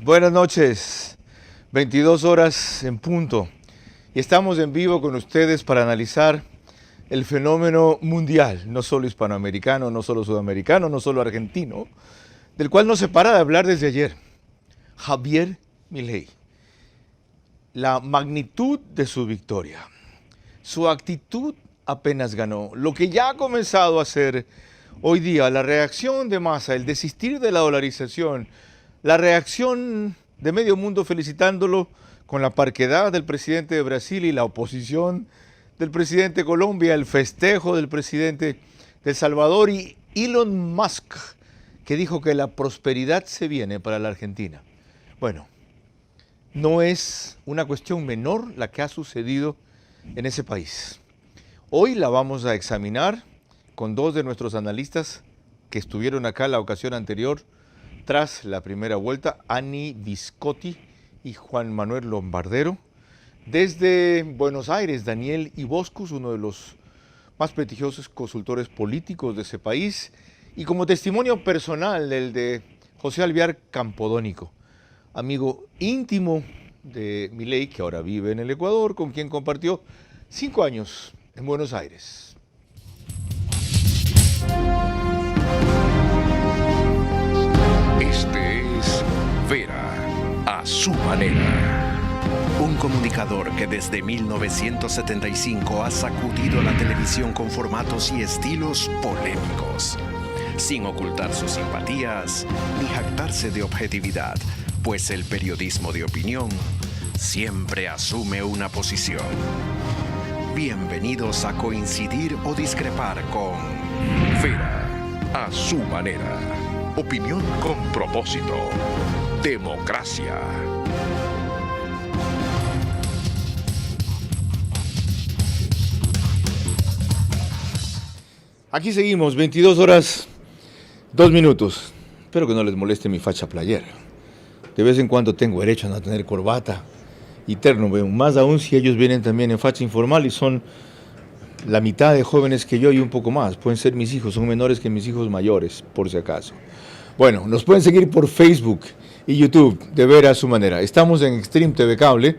Buenas noches, 22 horas en punto. Y estamos en vivo con ustedes para analizar el fenómeno mundial, no solo hispanoamericano, no solo sudamericano, no solo argentino, del cual no se para de hablar desde ayer. Javier Milei. La magnitud de su victoria, su actitud apenas ganó, lo que ya ha comenzado a hacer hoy día, la reacción de masa, el desistir de la dolarización, la reacción de medio mundo felicitándolo con la parquedad del presidente de Brasil y la oposición del presidente de Colombia, el festejo del presidente de El Salvador y Elon Musk, que dijo que la prosperidad se viene para la Argentina. Bueno, no es una cuestión menor la que ha sucedido en ese país. Hoy la vamos a examinar con dos de nuestros analistas que estuvieron acá la ocasión anterior, tras la primera vuelta, Annie Viscotti y Juan Manuel Lombardero. Desde Buenos Aires, Daniel Iboscus, uno de los más prestigiosos consultores políticos de ese país, y como testimonio personal el de José Alvear Campodónico, amigo íntimo de Milei, que ahora vive en el Ecuador, con quien compartió 5 años en Buenos Aires. Este es Vera a su manera. Un comunicador que desde 1975 ha sacudido la televisión con formatos y estilos polémicos, sin ocultar sus simpatías ni jactarse de objetividad, pues el periodismo de opinión siempre asume una posición. Bienvenidos a coincidir o discrepar con Vera a su manera. Opinión con propósito. Democracia. Aquí seguimos, 22 horas, 2 minutos. Espero que no les moleste mi facha playera. De vez en cuando tengo derecho a no tener corbata y terno, más aún si ellos vienen también en facha informal y son la mitad de jóvenes que yo y un poco más. Pueden ser mis hijos, son menores que mis hijos mayores, por si acaso. Bueno, nos pueden seguir por Facebook y YouTube, de Vera a su manera. Estamos en Extreme TV Cable,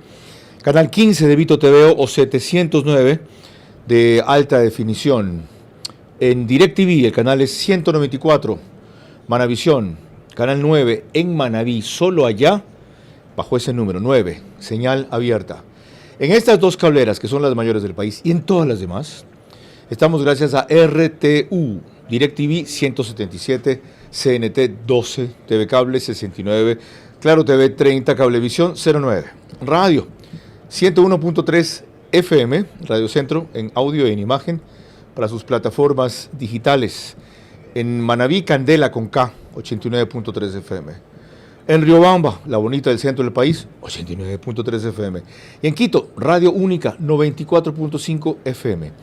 canal 15 de Vito TV o 709 de alta definición. En DirecTV el canal es 194, Manavisión, canal 9 en Manaví, solo allá, bajo ese número, 9, señal abierta. En estas dos cableras, que son las mayores del país, y en todas las demás, estamos gracias a RTU, DirecTV 177, CNT 12, TV Cable 69, Claro TV 30, Cablevisión 09. Radio 101.3 FM, Radio Centro, en audio y en imagen, para sus plataformas digitales. En Manaví, Candela con K, 89.3 FM. En Riobamba, la bonita del centro del país, 89.3 FM. Y en Quito, Radio Única, 94.5 FM.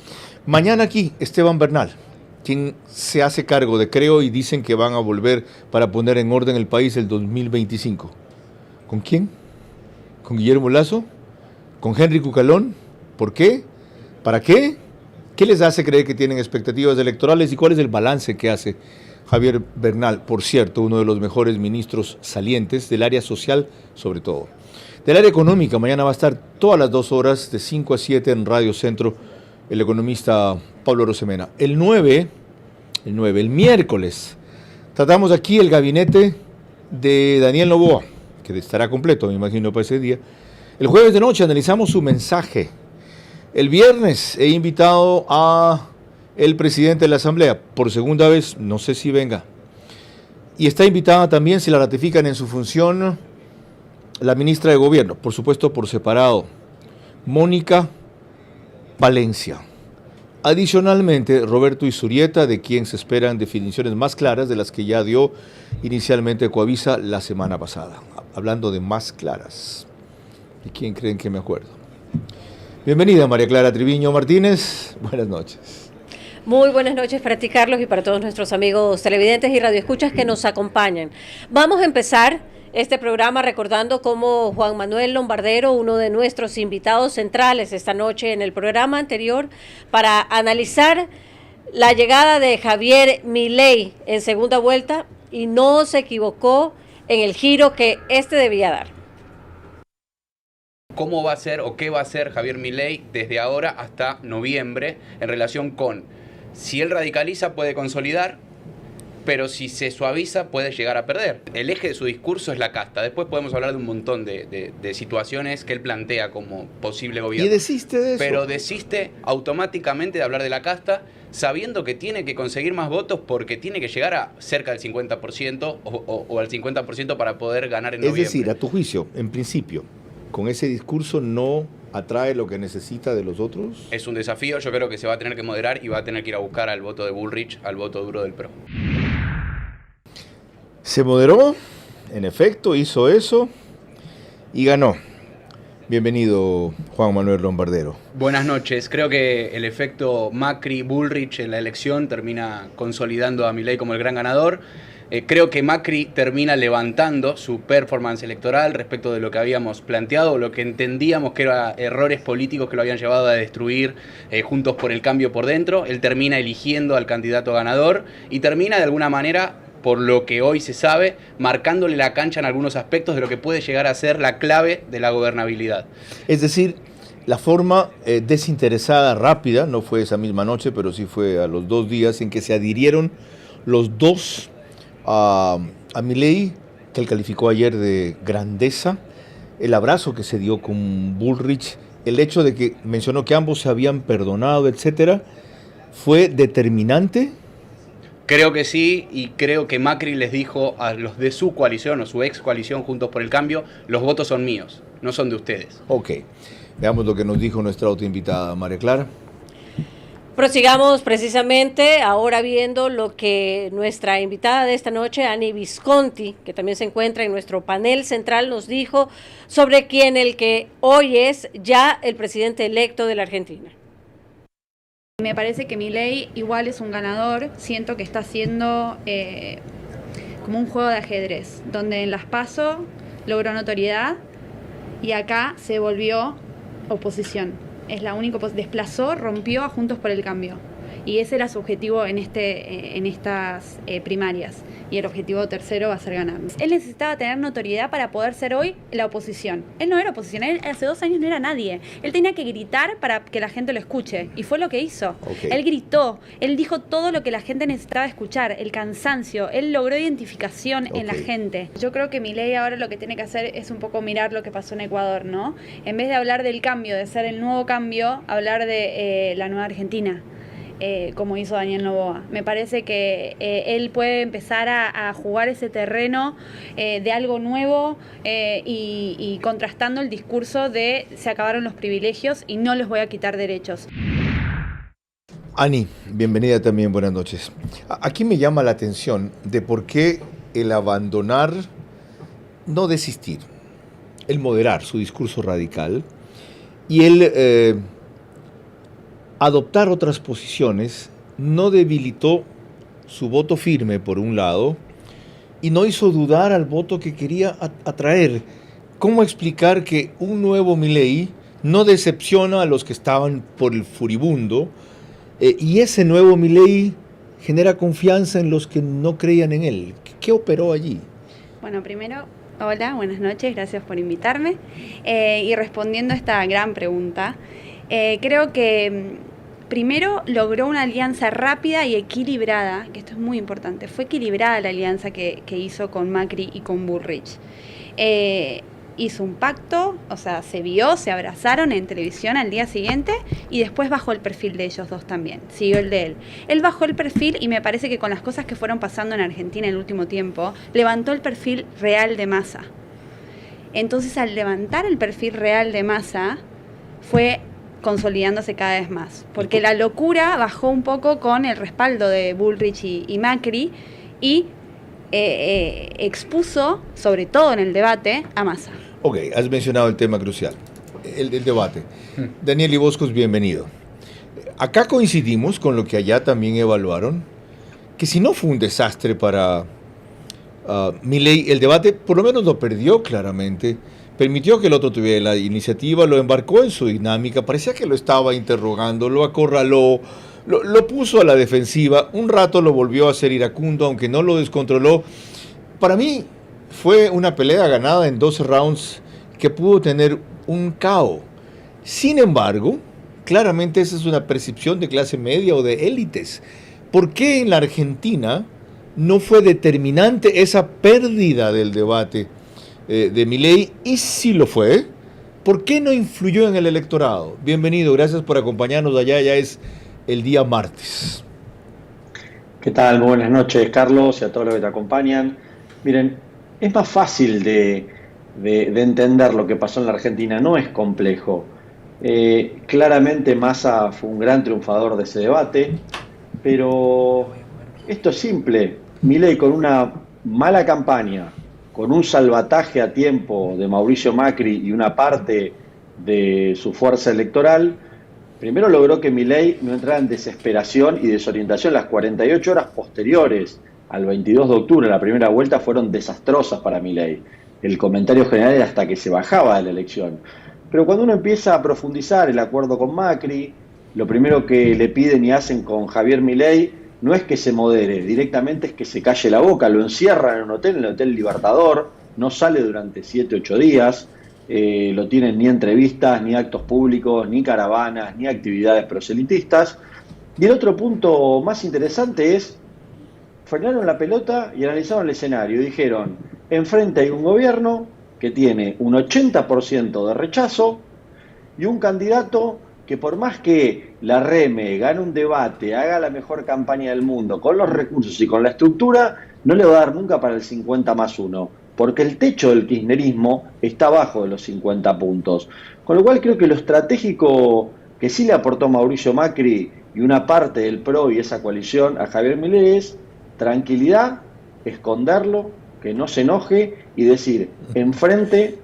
Mañana aquí, Esteban Bernal, quien se hace cargo de Creo y dicen que van a volver para poner en orden el país el 2025. ¿Con quién? ¿Con Guillermo Lasso? ¿Con Henry Cucalón? ¿Por qué? ¿Para qué? ¿Qué les hace creer que tienen expectativas electorales y cuál es el balance que hace Javier Bernal? Por cierto, uno de los mejores ministros salientes del área social, sobre todo. Del área económica, mañana va a estar todas las 2 horas, de 5 a 7 en Radio Centro, el economista Pablo Rosemena. El miércoles, tratamos aquí el gabinete de Daniel Noboa, que estará completo, me imagino, para ese día. El jueves de noche analizamos su mensaje. El viernes he invitado a el presidente de la Asamblea, por segunda vez, no sé si venga. Y está invitada también, si la ratifican en su función, la ministra de Gobierno, por supuesto por separado, Mónica Valencia. Adicionalmente, Roberto Izurieta, de quien se esperan definiciones más claras de las que ya dio inicialmente Coavisa la semana pasada. Hablando de más claras. ¿De quién creen que me acuerdo? Bienvenida, María Clara Triviño Martínez. Buenas noches. Muy buenas noches para ti, Carlos, y para todos nuestros amigos televidentes y radioescuchas que nos acompañan. Vamos a empezar este programa recordando cómo Juan Manuel Lombardero, uno de nuestros invitados centrales esta noche en el programa anterior, para analizar la llegada de Javier Milei en segunda vuelta, y no se equivocó en el giro que este debía dar. ¿Cómo va a ser o qué va a hacer Javier Milei desde ahora hasta noviembre en relación con si él radicaliza puede consolidar, pero si se suaviza puede llegar a perder? El eje de su discurso es la casta. Después podemos hablar de un montón de situaciones que él plantea como posible gobierno. ¿Y desiste de eso? Pero desiste automáticamente de hablar de la casta, sabiendo que tiene que conseguir más votos porque tiene que llegar a cerca del 50% o al 50% para poder ganar en noviembre. Es decir, a tu juicio, en principio, con ese discurso no atrae lo que necesita de los otros. Es un desafío, yo creo que se va a tener que moderar y va a tener que ir a buscar al voto de Bullrich, al voto duro del PRO. Se moderó, en efecto, hizo eso y ganó. Bienvenido, Juan Manuel Lombardero. Buenas noches. Creo que el efecto Macri-Bullrich en la elección termina consolidando a Milei como el gran ganador. Creo que Macri termina levantando su performance electoral respecto de lo que habíamos planteado, lo que entendíamos que eran errores políticos que lo habían llevado a destruir Juntos por el Cambio por dentro. Él termina eligiendo al candidato ganador y termina de alguna manera, por lo que hoy se sabe, marcándole la cancha en algunos aspectos de lo que puede llegar a ser la clave de la gobernabilidad. Es decir, la forma desinteresada, rápida, no fue esa misma noche, pero sí fue a los 2 días en que se adhirieron los dos a Milei, que él calificó ayer de grandeza, el abrazo que se dio con Bullrich, el hecho de que mencionó que ambos se habían perdonado, etcétera, fue determinante. Creo que sí, y creo que Macri les dijo a los de su coalición o su ex coalición Juntos por el Cambio, los votos son míos, no son de ustedes. Ok, veamos lo que nos dijo nuestra otra invitada, María Clara. Prosigamos precisamente ahora viendo lo que nuestra invitada de esta noche, Ani Visconti, que también se encuentra en nuestro panel central, nos dijo sobre quién el que hoy es ya el presidente electo de la Argentina. Me parece que Milei igual es un ganador, siento que está haciendo como un juego de ajedrez, donde en las PASO logró notoriedad y acá se volvió oposición. Es la única desplazó, rompió a Juntos por el Cambio. Y ese era su objetivo en estas primarias. Y el objetivo tercero va a ser ganar. Él necesitaba tener notoriedad para poder ser hoy la oposición. Él no era oposición, él hace 2 años no era nadie. Él tenía que gritar para que la gente lo escuche. Y fue lo que hizo. Okay. Él gritó, él dijo todo lo que la gente necesitaba escuchar, el cansancio. Él logró identificación en la gente. Yo creo que Milei ahora lo que tiene que hacer es un poco mirar lo que pasó en Ecuador, ¿no? En vez de hablar del cambio, de ser el nuevo cambio, hablar de la nueva Argentina. Como hizo Daniel Noboa. Me parece que él puede empezar a jugar ese terreno de algo nuevo y contrastando el discurso de se acabaron los privilegios y no les voy a quitar derechos. Ani, bienvenida también, buenas noches. Aquí me llama la atención de por qué el abandonar, no desistir, el moderar su discurso radical y el adoptar otras posiciones no debilitó su voto firme por un lado y no hizo dudar al voto que quería atraer. ¿Cómo explicar que un nuevo Milei no decepciona a los que estaban por el furibundo y ese nuevo Milei genera confianza en los que no creían en él? ¿Qué operó allí? Bueno, primero, hola, buenas noches, gracias por invitarme. Y respondiendo a esta gran pregunta, creo que primero logró una alianza rápida y equilibrada, que esto es muy importante, fue equilibrada la alianza que hizo con Macri y con Bullrich. Hizo un pacto, o sea, se abrazaron en televisión al día siguiente y después bajó el perfil de ellos dos también, siguió el de él. Él bajó el perfil y me parece que con las cosas que fueron pasando en Argentina en el último tiempo, levantó el perfil real de Massa. Entonces, al levantar el perfil real de Massa, fue consolidándose cada vez más, porque la locura bajó un poco con el respaldo de Bullrich y Macri y expuso, sobre todo en el debate, a Massa. Ok, has mencionado el tema crucial, el debate. Daniel Iboscos, bienvenido. Acá coincidimos con lo que allá también evaluaron, que si no fue un desastre para Milei, el debate por lo menos lo perdió claramente, permitió que el otro tuviera la iniciativa, lo embarcó en su dinámica, parecía que lo estaba interrogando, lo acorraló, lo puso a la defensiva, un rato lo volvió a hacer iracundo, aunque no lo descontroló. Para mí fue una pelea ganada en 12 rounds que pudo tener un KO. Sin embargo, claramente esa es una percepción de clase media o de élites. ¿Por qué en la Argentina no fue determinante esa pérdida del debate de Milei? Y si lo fue, ¿por qué no influyó en el electorado? Bienvenido, gracias por acompañarnos allá, ya es el día martes. ¿Qué tal? Muy buenas noches, Carlos, y a todos los que te acompañan. Miren, es más fácil de entender lo que pasó en la Argentina, no es complejo. Claramente Massa fue un gran triunfador de ese debate, pero esto es simple. Milei, con una mala campaña, con un salvataje a tiempo de Mauricio Macri y una parte de su fuerza electoral, primero logró que Milei no entrara en desesperación y desorientación. Las 48 horas posteriores al 22 de octubre, la primera vuelta, fueron desastrosas para Milei. El comentario general era hasta que se bajaba de la elección. Pero cuando uno empieza a profundizar el acuerdo con Macri, lo primero que le piden y hacen con Javier Milei no es que se modere, directamente es que se calle la boca. Lo encierran en un hotel, en el Hotel Libertador, no sale durante 7-8 días, lo tienen ni entrevistas, ni actos públicos, ni caravanas, ni actividades proselitistas. Y el otro punto más interesante es, frenaron la pelota y analizaron el escenario. Dijeron, enfrente hay un gobierno que tiene un 80% de rechazo y un candidato que por más que la reme, gane un debate, haga la mejor campaña del mundo, con los recursos y con la estructura, no le va a dar nunca para el 50+1, porque el techo del kirchnerismo está abajo de los 50 puntos. Con lo cual creo que lo estratégico que sí le aportó Mauricio Macri y una parte del PRO y esa coalición a Javier Milei es tranquilidad, esconderlo, que no se enoje y decir, enfrente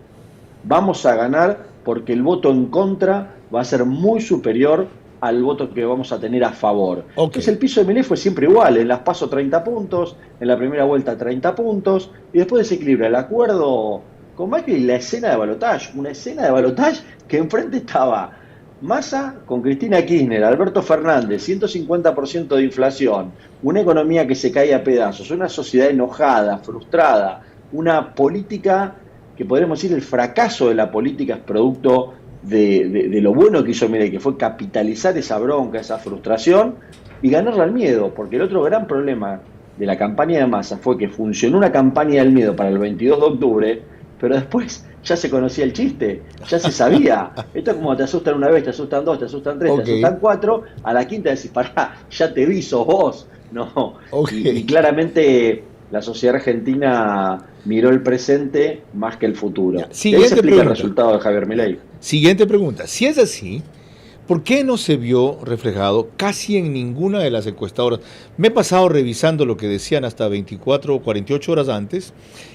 vamos a ganar porque el voto en contra va a ser muy superior al voto que vamos a tener a favor. Okay. Entonces el piso de Milei fue siempre igual, en las PASO 30 puntos, en la primera vuelta 30 puntos, y después desequilibra el acuerdo con Macri y la escena de balotaje, una escena de balotaje que enfrente estaba Massa con Cristina Kirchner, Alberto Fernández, 150% de inflación, una economía que se cae a pedazos, una sociedad enojada, frustrada, una política que podríamos decir el fracaso de la política es producto de lo bueno que hizo Milei, que fue capitalizar esa bronca, esa frustración y ganarle al miedo, porque el otro gran problema de la campaña de Massa fue que funcionó una campaña del miedo para el 22 de octubre, pero después ya se conocía el chiste, ya se sabía. Esto es como te asustan una vez, te asustan dos, te asustan tres, te asustan cuatro, a la quinta decís, pará, ya te vi, sos vos. No. Y claramente la sociedad argentina miró el presente más que el futuro. Siguiente se explica pregunta. El resultado de Javier Milei. Siguiente pregunta. Si es así, ¿por qué no se vio reflejado casi en ninguna de las encuestadoras? Me he pasado revisando lo que decían hasta 24 o 48 horas antes,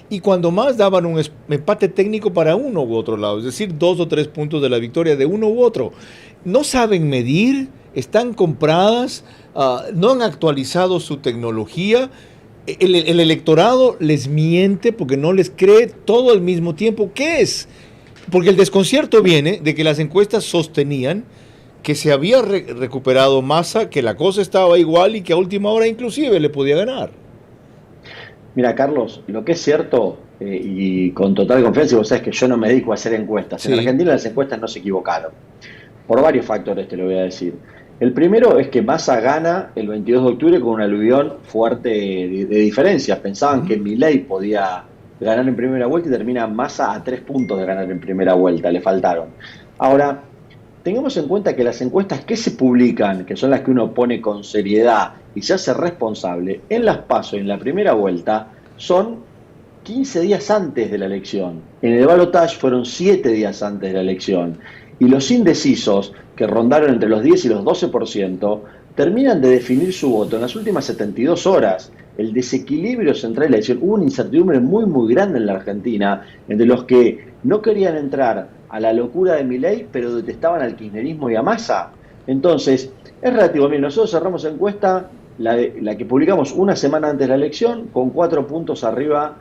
y cuando más daban un empate técnico para uno u otro lado, es decir, 2 o 3 puntos de la victoria de uno u otro. No saben medir, están compradas, no han actualizado su tecnología. El electorado les miente porque no les cree todo al mismo tiempo. ¿Qué es? Porque el desconcierto viene de que las encuestas sostenían que se había recuperado Massa, que la cosa estaba igual y que a última hora inclusive le podía ganar. Mira, Carlos, lo que es cierto, y con total confianza, y vos sabés que yo no me dedico a hacer encuestas. Sí. En Argentina las encuestas no se equivocaron. Por varios factores te lo voy a decir. El primero es que Massa gana el 22 de octubre con un aluvión fuerte de diferencias. Pensaban que Milei podía ganar en primera vuelta y termina Massa a 3 puntos de ganar en primera vuelta, le faltaron. Ahora, tengamos en cuenta que las encuestas que se publican, que son las que uno pone con seriedad y se hace responsable, en las PASO, en la primera vuelta, son 15 días antes de la elección. En el balotaje fueron 7 días antes de la elección. Y los indecisos, que rondaron entre los 10 y los 12%, terminan de definir su voto en las últimas 72 horas. El desequilibrio central de la elección, hubo una incertidumbre muy muy grande en la Argentina, entre los que no querían entrar a la locura de Milei, pero detestaban al kirchnerismo y a Massa. Entonces, es relativo. Bien, nosotros cerramos encuesta, la que publicamos una semana antes de la elección, con 4 puntos arriba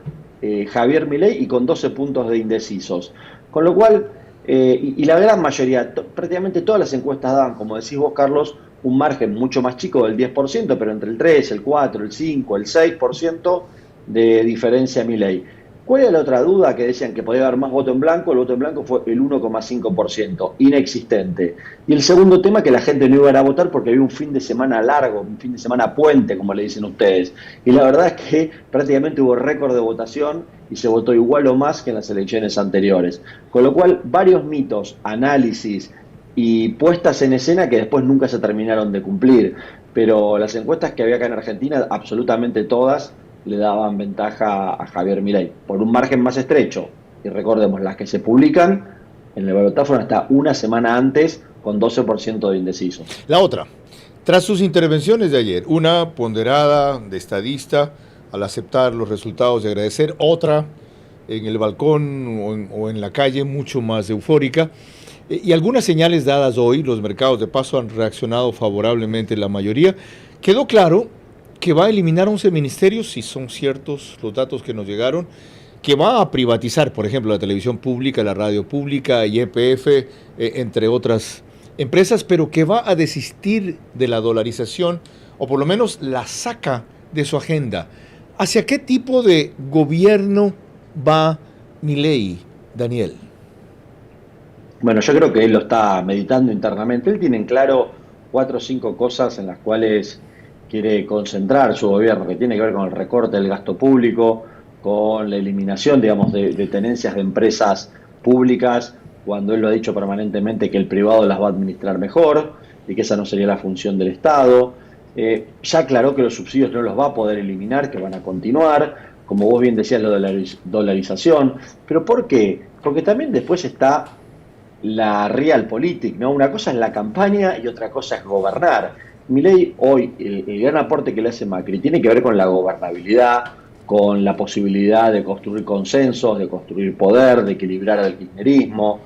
Javier Milei y con 12 puntos de indecisos. Con lo cual, y la gran mayoría, prácticamente todas las encuestas daban, como decís vos, Carlos, un margen mucho más chico del 10%, pero entre el 3, el 4, el 5, el 6% de diferencia a Milei. ¿Cuál era la otra duda que decían que podía haber más voto en blanco? El voto en blanco fue el 1,5%, inexistente. Y el segundo tema, que la gente no iba a ir a votar porque había un fin de semana largo, un fin de semana puente, como le dicen ustedes. Y la verdad es que prácticamente hubo récord de votación y se votó igual o más que en las elecciones anteriores. Con lo cual, varios mitos, análisis y puestas en escena que después nunca se terminaron de cumplir. Pero las encuestas que había acá en Argentina, absolutamente todas, le daban ventaja a Javier Milei, por un margen más estrecho. Y recordemos, las que se publican en el balotaje fueron hasta una semana antes, con 12% de indecisos. La otra, tras sus intervenciones de ayer, una ponderada de estadista al aceptar los resultados y agradecer, otra en el balcón o en la calle mucho más eufórica, y algunas señales dadas hoy, los mercados de paso han reaccionado favorablemente la mayoría. Quedó claro que va a eliminar 11 ministerios, si son ciertos los datos que nos llegaron, que va a privatizar, por ejemplo, la televisión pública, la radio pública, YPF, entre otras empresas, pero que va a desistir de la dolarización, o por lo menos la saca de su agenda. ¿Hacia qué tipo de gobierno va Milei, Daniel? Bueno, yo creo que él lo está meditando internamente. Él tiene en claro 4 o 5 cosas en las cuales quiere concentrar su gobierno, que tiene que ver con el recorte del gasto público, con la eliminación, digamos, de tenencias de empresas públicas, cuando él lo ha dicho permanentemente que el privado las va a administrar mejor y que esa no sería la función del Estado. Ya aclaró que los subsidios no los va a poder eliminar, que van a continuar, como vos bien decías, lo de la dolarización. ¿Pero por qué? Porque también después está la realpolitik, ¿no? Una cosa es la campaña y otra cosa es gobernar. Milei hoy, el gran aporte que le hace Macri tiene que ver con la gobernabilidad, con la posibilidad de construir consensos, de construir poder, de equilibrar al kirchnerismo,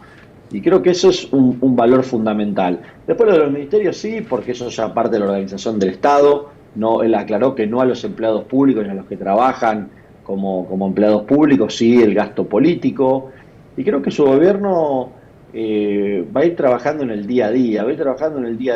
y creo que eso es un valor fundamental. Después lo de los ministerios sí, porque eso ya parte de la organización del Estado. No, él aclaró que no a los empleados públicos ni a los que trabajan como empleados públicos, sí el gasto político, y creo que su gobierno va a ir trabajando en el día a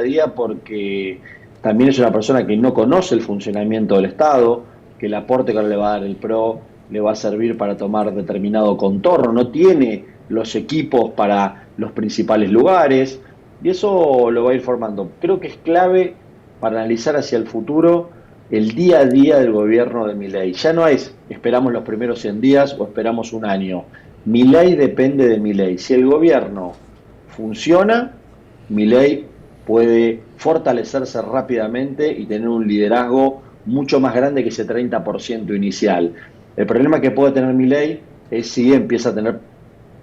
día, porque también es una persona que no conoce el funcionamiento del Estado, que el aporte que ahora le va a dar el PRO le va a servir para tomar determinado contorno, no tiene los equipos para los principales lugares, y eso lo va a ir formando. Creo que es clave para analizar hacia el futuro el día a día del gobierno de Milei. Ya no es esperamos los primeros 100 días o esperamos un año. Milei depende de Milei. Si el gobierno funciona, Milei puede fortalecerse rápidamente y tener un liderazgo mucho más grande que ese 30% inicial. El problema que puede tener Milei es si empieza a tener,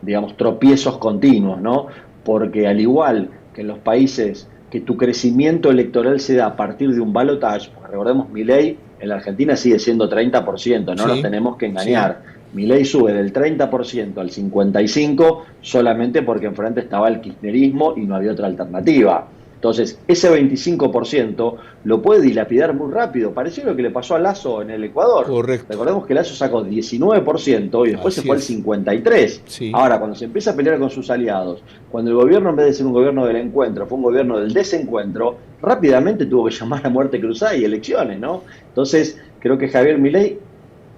digamos, tropiezos continuos, ¿no? Porque al igual que en los países que tu crecimiento electoral se da a partir de un balotaje, porque recordemos, Milei en la Argentina sigue siendo 30%, no nos tenemos que engañar. Sí. Milei sube del 30% al 55% solamente porque enfrente estaba el kirchnerismo y no había otra alternativa. Entonces, ese 25% lo puede dilapidar muy rápido. Pareció lo que le pasó a Lasso en el Ecuador. Correcto. Recordemos que Lasso sacó 19% y después se fue al 53%. Sí. Ahora, cuando se empieza a pelear con sus aliados, cuando el gobierno, en vez de ser un gobierno del encuentro, fue un gobierno del desencuentro, rápidamente tuvo que llamar a muerte cruzada y elecciones, ¿no? Entonces, creo que Javier Milei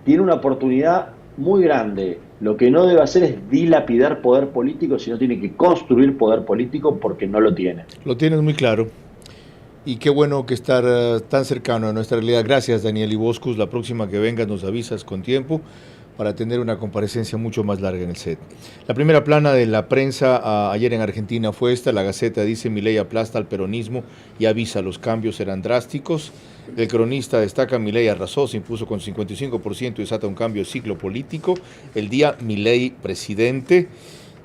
tiene una oportunidad muy grande. Lo que no debe hacer es dilapidar poder político, sino tiene que construir poder político, porque no lo tiene. Lo tienes muy claro. Y qué bueno que estar tan cercano a nuestra realidad. Gracias, Daniel Iboscus. La próxima que vengas nos avisas con tiempo para tener una comparecencia mucho más larga en el set. La primera plana de la prensa ayer en Argentina fue esta. La Gaceta dice: Milei aplasta al peronismo y avisa, los cambios serán drásticos. El cronista destaca: Milei arrasó, se impuso con 55% y desata un cambio de ciclo político. El día Milei presidente.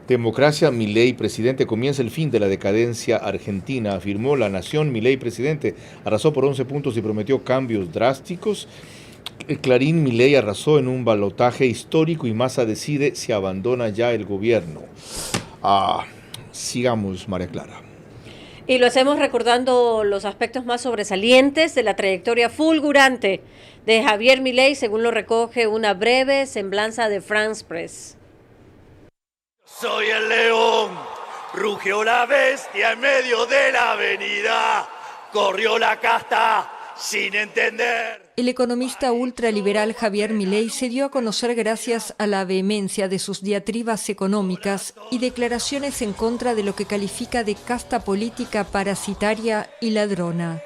Democracia, Milei presidente, comienza el fin de la decadencia argentina, afirmó La Nación. Milei presidente arrasó por 11 puntos y prometió cambios drásticos. Clarín: Milei arrasó en un balotaje histórico y Massa decide si abandona ya el gobierno. Sigamos, María Clara. Y lo hacemos recordando los aspectos más sobresalientes de la trayectoria fulgurante de Javier Milei, según lo recoge una breve semblanza de France Press. Soy el león, rugió la bestia en medio de la avenida, corrió la casta, sin entender. El economista ultraliberal Javier Milei se dio a conocer gracias a la vehemencia de sus diatribas económicas y declaraciones en contra de lo que califica de casta política parasitaria y ladrona.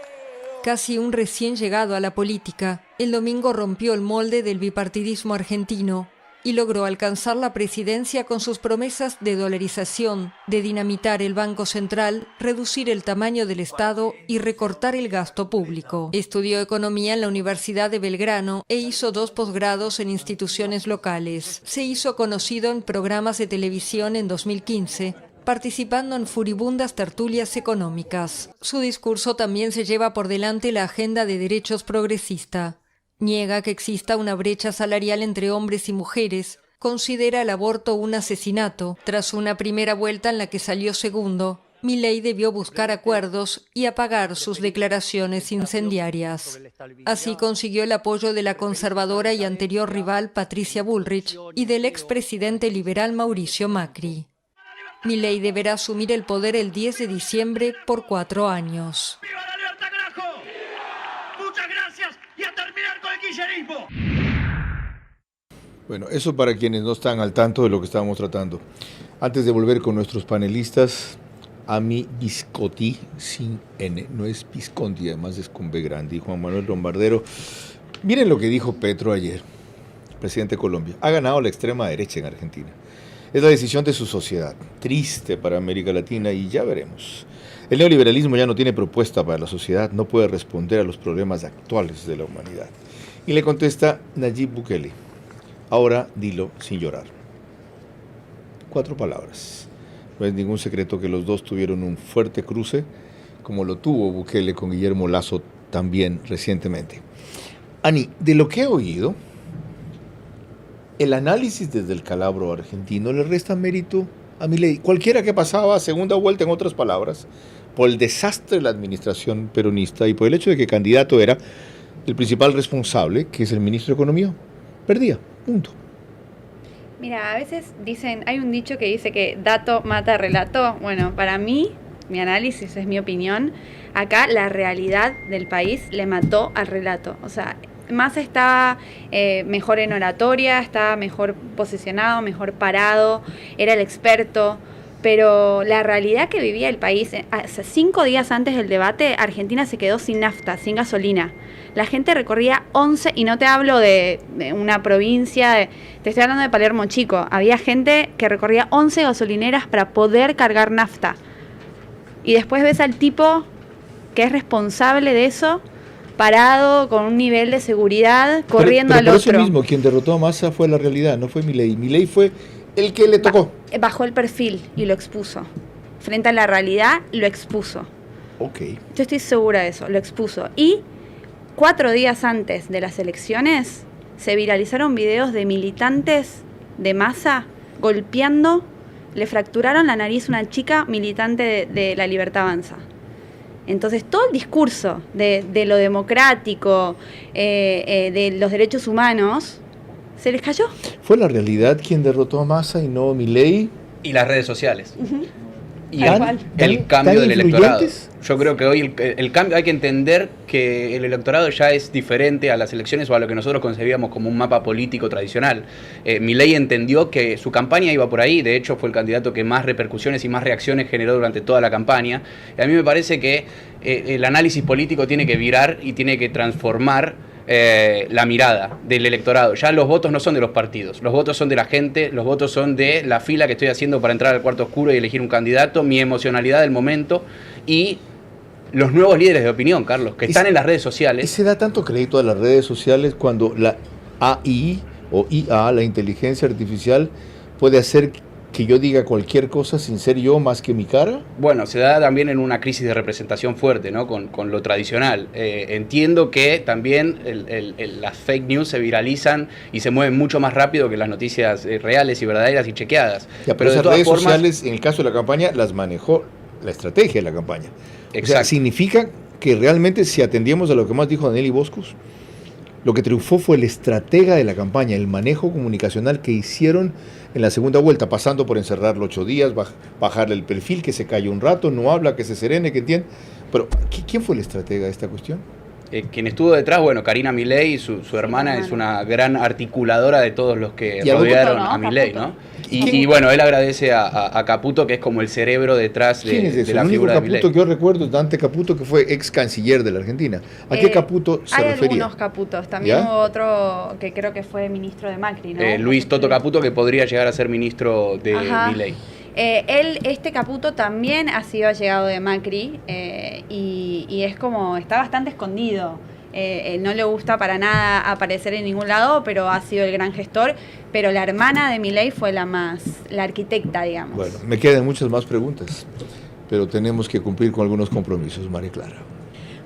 Casi un recién llegado a la política, el domingo rompió el molde del bipartidismo argentino y logró alcanzar la presidencia con sus promesas de dolarización, de dinamitar el Banco Central, reducir el tamaño del Estado y recortar el gasto público. Estudió economía en la Universidad de Belgrano e hizo 2 posgrados en instituciones locales. Se hizo conocido en programas de televisión en 2015, participando en furibundas tertulias económicas. Su discurso también se lleva por delante la agenda de derechos progresista. Niega que exista una brecha salarial entre hombres y mujeres, considera el aborto un asesinato. Tras una primera vuelta en la que salió segundo, Milei debió buscar acuerdos y apagar sus declaraciones incendiarias. Así consiguió el apoyo de la conservadora y anterior rival Patricia Bullrich y del expresidente liberal Mauricio Macri. Milei deberá asumir el poder el 10 de diciembre por 4 años. ¡Viva la libertad, carajo! Muchas gracias y a terminar con el kirchnerismo. Bueno, eso para quienes no están al tanto de lo que estábamos tratando. Antes de volver con nuestros panelistas, Ami Visconti, sin N, no es Visconti, además es con B grande, y Juan Manuel Lombardero. Miren lo que dijo Petro ayer, presidente de Colombia. Ha ganado la extrema derecha en Argentina. Es la decisión de su sociedad, triste para América Latina y ya veremos. El neoliberalismo ya no tiene propuesta para la sociedad, no puede responder a los problemas actuales de la humanidad. Y le contesta Nayib Bukele, ahora dilo sin llorar. 4 palabras. No es ningún secreto que los dos tuvieron un fuerte cruce, como lo tuvo Bukele con Guillermo Lasso también recientemente. Ani, de lo que he oído, el análisis desde el calabro argentino le resta mérito a Milei. Cualquiera que pasaba a segunda vuelta, en otras palabras, por el desastre de la administración peronista y por el hecho de que candidato era el principal responsable, que es el ministro de Economía, perdía, punto. Mira, a veces dicen, hay un dicho que dice que dato mata relato. Bueno, para mí, mi análisis es mi opinión, acá la realidad del país le mató al relato. O sea, Massa estaba mejor en oratoria, estaba mejor posicionado, mejor parado, era el experto, pero la realidad que vivía el país, hace 5 días antes del debate, Argentina se quedó sin nafta, sin gasolina. La gente recorría 11, y no te hablo de una provincia, te estoy hablando de Palermo Chico, había gente que recorría 11 gasolineras para poder cargar nafta. Y después ves al tipo que es responsable de eso, parado, con un nivel de seguridad, corriendo al otro. Por eso mismo, quien derrotó a Massa fue la realidad, no fue Milei. Milei fue el que le tocó. Bajó el perfil y lo expuso. Frente a la realidad, lo expuso. Ok. Yo estoy segura de eso, lo expuso. Y 4 días antes de las elecciones, se viralizaron videos de militantes de Massa golpeando, le fracturaron la nariz a una chica militante de La Libertad Avanza. Entonces todo el discurso de lo democrático, de los derechos humanos, se les cayó. Fue la realidad quien derrotó a Massa y no Milei. Y las redes sociales. Uh-huh. Y el cambio del electorado. Yo creo que hoy el cambio, hay que entender que el electorado ya es diferente a las elecciones o a lo que nosotros concebíamos como un mapa político tradicional. Milei entendió que su campaña iba por ahí, de hecho fue el candidato que más repercusiones y más reacciones generó durante toda la campaña. Y a mí me parece que el análisis político tiene que virar y tiene que transformar la mirada del electorado. Ya los votos no son de los partidos, los votos son de la gente, los votos son de la fila que estoy haciendo para entrar al cuarto oscuro y elegir un candidato, mi emocionalidad del momento y los nuevos líderes de opinión, Carlos, que están en las redes sociales. Y se da tanto crédito a las redes sociales cuando la AI o IA, la inteligencia artificial, puede hacer que yo diga cualquier cosa sin ser yo más que mi cara. Bueno, se da también en una crisis de representación fuerte, ¿no? Con lo tradicional. Entiendo que también las fake news se viralizan y se mueven mucho más rápido que las noticias reales y verdaderas y chequeadas. Ya, pero esas redes sociales, en el caso de la campaña, las manejó la estrategia de la campaña. Exacto. O sea, significa que realmente, si atendíamos a lo que más dijo Daniel Boscos, lo que triunfó fue el estratega de la campaña, el manejo comunicacional que hicieron en la segunda vuelta, pasando por encerrarlo 8 días, bajarle el perfil, que se calle un rato, no habla, que se serene, que entiende. Pero, ¿quién fue el estratega de esta cuestión? quien estuvo detrás, bueno, Karina Milei, su hermana, es una gran articuladora de todos los que rodearon a Milei, ¿no? Y bueno, él agradece a Caputo, que es como el cerebro detrás de la figura de Milei. El único Caputo que yo recuerdo es Dante Caputo, que fue ex canciller de la Argentina. ¿A qué Caputo se refería? Hay algunos Caputos, también hubo otro que creo que fue ministro de Macri, ¿no? Luis Toto Caputo, que podría llegar a ser ministro de Milei. Este Caputo también ha sido allegado de Macri y es como, está bastante escondido. No le gusta para nada aparecer en ningún lado, pero ha sido el gran gestor. Pero la hermana de Milei fue la arquitecta, digamos. Bueno, me quedan muchas más preguntas, pero tenemos que cumplir con algunos compromisos, María Clara.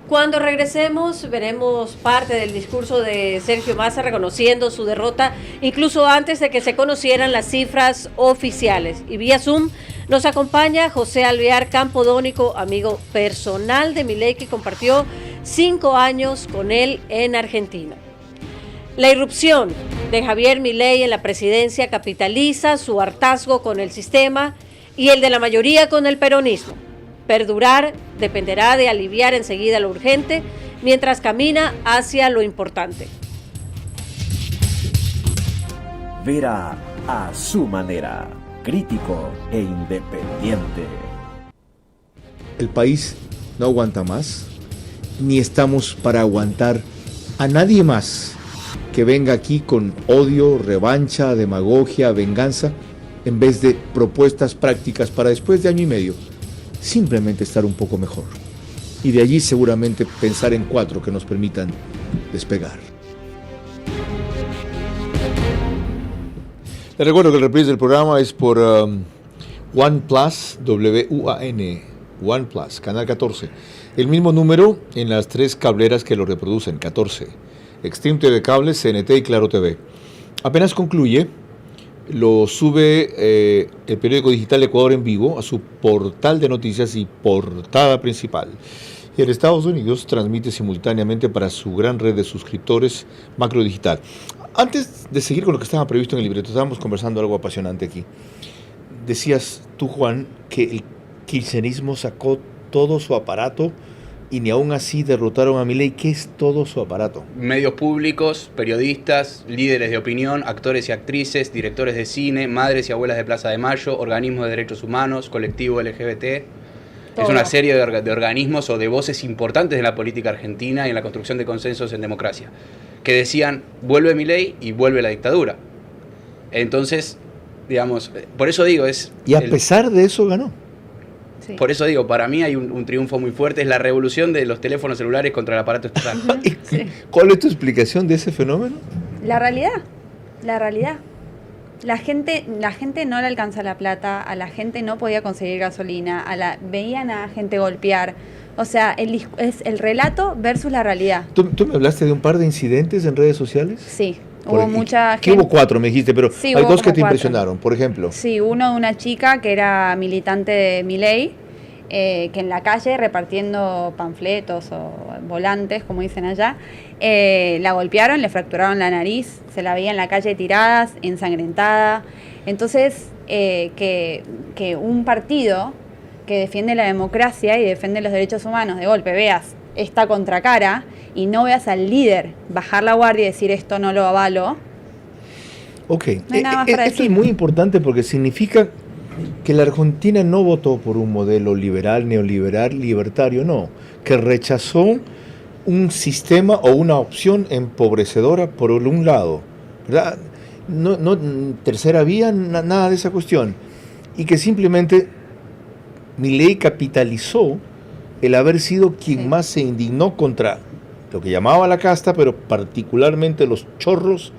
Cuando regresemos veremos parte del discurso de Sergio Massa reconociendo su derrota, incluso antes de que se conocieran las cifras oficiales. Y vía Zoom nos acompaña José Alvear Campodónico, amigo personal de Milei, que compartió 5 años con él en Argentina. La irrupción de Javier Milei en la presidencia capitaliza su hartazgo con el sistema y el de la mayoría con el peronismo. Perdurar dependerá de aliviar enseguida lo urgente mientras camina hacia lo importante. Vera a su manera, crítico e independiente. El país no aguanta más, ni estamos para aguantar a nadie más que venga aquí con odio, revancha, demagogia, venganza, en vez de propuestas prácticas para después de año y medio simplemente estar un poco mejor. Y de allí seguramente pensar en 4 que nos permitan despegar. Les recuerdo que el reprise del programa es por OnePlus, W-U-A-N, OnePlus, Canal 14. El mismo número en las 3 cableras que lo reproducen, 14. Extreme TV Cables, CNT y Claro TV. Apenas concluye, lo sube el periódico digital Ecuador en Vivo a su portal de noticias y portada principal. Y en Estados Unidos transmite simultáneamente para su gran red de suscriptores Macro Digital. Antes de seguir con lo que estaba previsto en el libreto, estábamos conversando algo apasionante aquí. Decías tú, Juan, que el kirchnerismo sacó todo su aparato y ni aún así derrotaron a Milei. ¿Qué es todo su aparato? Medios públicos, periodistas, líderes de opinión, actores y actrices, directores de cine, madres y abuelas de Plaza de Mayo, organismos de derechos humanos, colectivo LGBT. Todo. Es una serie de organismos o de voces importantes de la política argentina y en la construcción de consensos en democracia, que decían, vuelve Milei y vuelve la dictadura. Entonces, digamos, por eso digo, Y a pesar de eso ganó. Sí. Por eso digo, para mí hay un triunfo muy fuerte, es la revolución de los teléfonos celulares contra el aparato estatal. Sí. ¿Cuál es tu explicación de ese fenómeno? La realidad. La gente no le alcanza la plata, a la gente no podía conseguir gasolina, veían a gente golpear. O sea, es el relato versus la realidad. ¿Tú me hablaste de un par de incidentes en redes sociales? Sí. Hubo mucha gente. ¿Qué hubo 4, me dijiste? Pero sí, hay 2 que te 4. impresionaron, por ejemplo. Sí, uno de una chica que era militante de Milei, que en la calle repartiendo panfletos o volantes, como dicen allá, la golpearon, le fracturaron la nariz, se la veía en la calle tirada, ensangrentada. Entonces, que un partido que defiende la democracia y defiende los derechos humanos, de golpe veas esta contracara y no veas al líder bajar la guardia y decir esto no lo avalo. Ok, no hay nada más para esto decir. es muy importante porque significa que la Argentina no votó por un modelo liberal, neoliberal, libertario, no, que rechazó un sistema o una opción empobrecedora por un lado, ¿verdad? No tercera vía, nada de esa cuestión, y que simplemente Milei capitalizó el haber sido quien más se indignó contra lo que llamaba la casta, pero particularmente los chorros